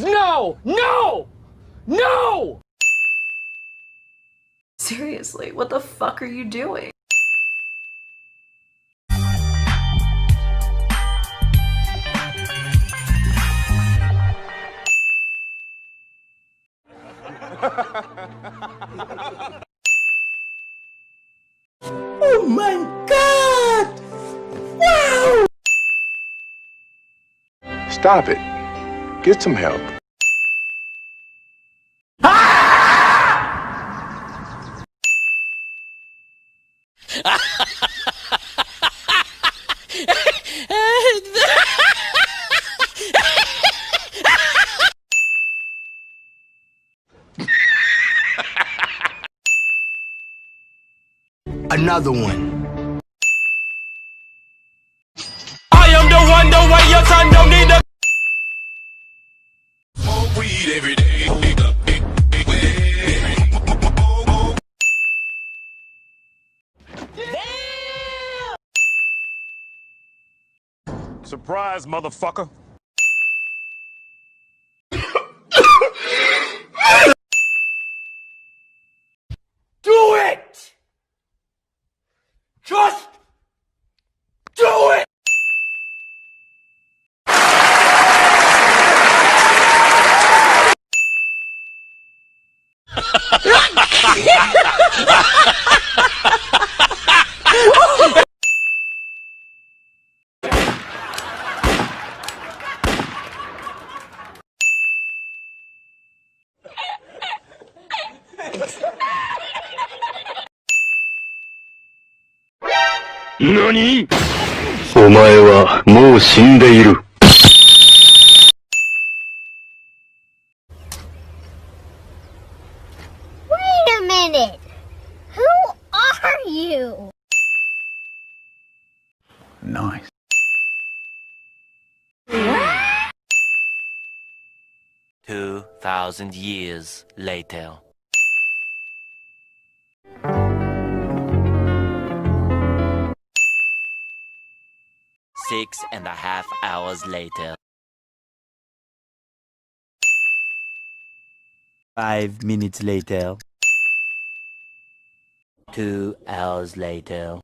Please, no! No! No! Seriously, what the fuck are you doing? Oh my God! Wow! Stop it. Get some help. Another one. I am the one, the way your son don't need to. Smoke weed every day. Surprise, motherfucker. Do it! Just do it! NANI?! お前はもう死んでいる。Wait a minute! Who are you? Nice. 2,000 years later. 6.5 hours later. 5 minutes later. 2 hours later.